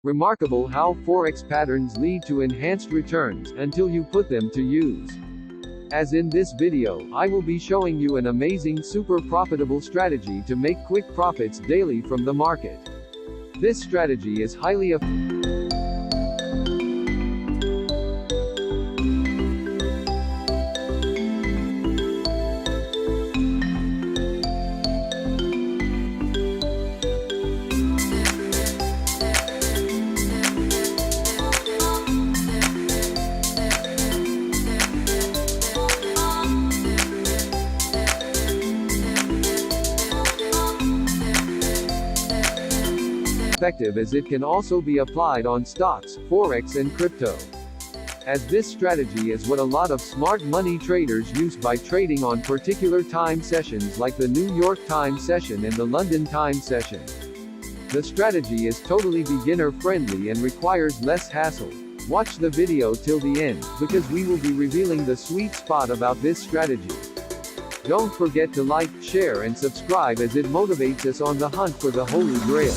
Remarkable how Forex patterns lead to enhanced returns, until you put them to use. As in this video, I will be showing you an amazing super profitable strategy to make quick profits daily from the market. This strategy is highly effective as it can also be applied on stocks, forex and crypto. As this strategy is what a lot of smart money traders use by trading on particular time sessions like the New York time session and the London time session. The strategy is totally beginner friendly and requires less hassle. Watch the video till the end, because we will be revealing the sweet spot about this strategy. Don't forget to like, share and subscribe as it motivates us on the hunt for the Holy Grail.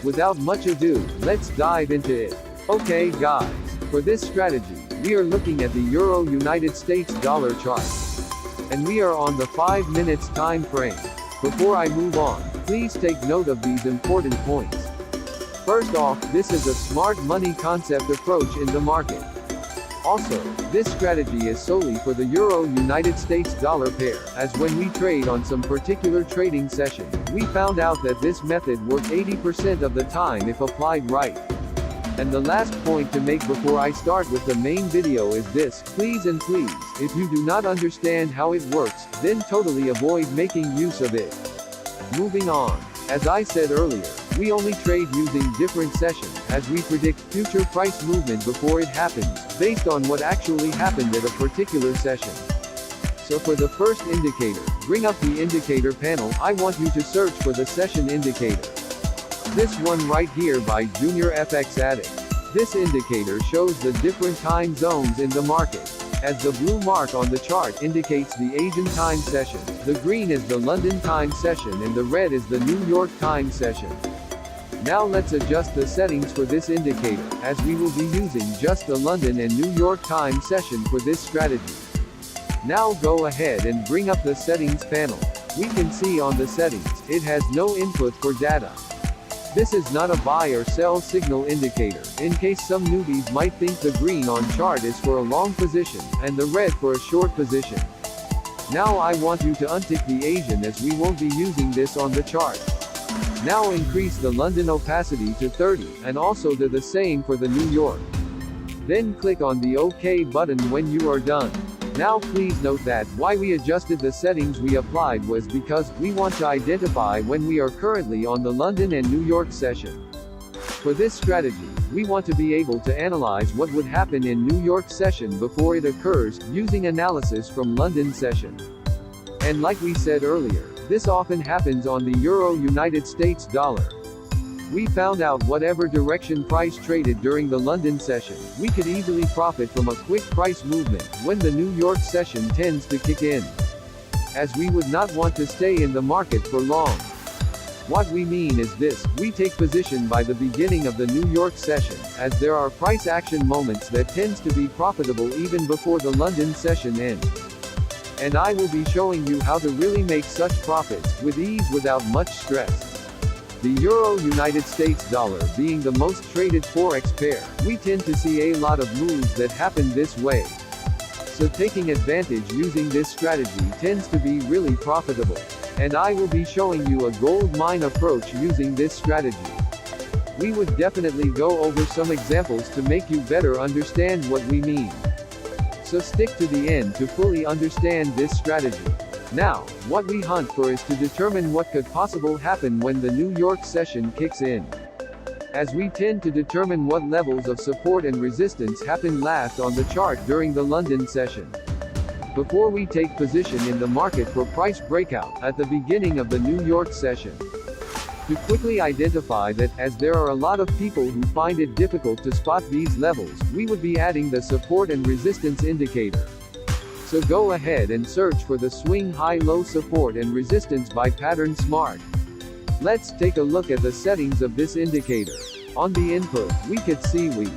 Without much ado, let's dive into it. Okay guys, for this strategy, we are looking at the Euro United States dollar chart. And we are on the 5 minutes time frame. Before I move on, please take note of these important points. First off, this is a smart money concept approach in the market. Also, this strategy is solely for the Euro United States dollar pair, as when we trade on some particular trading session, we found out that this method works 80% of the time if applied right. And the last point to make before I start with the main video is this: please, if you do not understand how it works, then totally avoid making use of it. Moving on. As I said earlier, we only trade using different sessions, as we predict future price movement before it happens, based on what actually happened at a particular session. So for the first indicator, bring up the indicator panel. I want you to search for the session indicator. This one right here by Junior FX Addict. This indicator shows the different time zones in the market. As the blue mark on the chart indicates the Asian time session, the green is the London time session and the red is the New York time session. Now let's adjust the settings for this indicator, as we will be using just the London and New York time session for this strategy. Now go ahead and bring up the settings panel. We can see on the settings, it has no input for data. This is not a buy or sell signal indicator, in case some newbies might think the green on chart is for a long position, and the red for a short position. Now I want you to untick the Asian, as we won't be using this on the chart. Now increase the London opacity to 30, and also do the same for the New York. Then click on the OK button when you are done. Now please note that why we adjusted the settings we applied was because we want to identify when we are currently on the London and New York session. For this strategy, we want to be able to analyze what would happen in New York session before it occurs, using analysis from London session. And like we said earlier, this often happens on the Euro United States dollar. We found out whatever direction price traded during the London session, we could easily profit from a quick price movement when the New York session tends to kick in. As we would not want to stay in the market for long. What we mean is this: we take position by the beginning of the New York session, as there are price action moments that tends to be profitable even before the London session ends. And I will be showing you how to really make such profits, with ease without much stress. The Euro United States dollar being the most traded forex pair, we tend to see a lot of moves that happen this way. So taking advantage using this strategy tends to be really profitable. And I will be showing you a gold mine approach using this strategy. We would definitely go over some examples to make you better understand what we mean. So stick to the end to fully understand this strategy. Now, what we hunt for is to determine what could possibly happen when the New York session kicks in. As we tend to determine what levels of support and resistance happen last on the chart during the London session. Before we take position in the market for price breakout at the beginning of the New York session. To quickly identify that, as there are a lot of people who find it difficult to spot these levels, we would be adding the support and resistance indicator. So go ahead and search for the swing high-low support and resistance by Pattern Smart. Let's take a look at the settings of this indicator. On the input, we could see we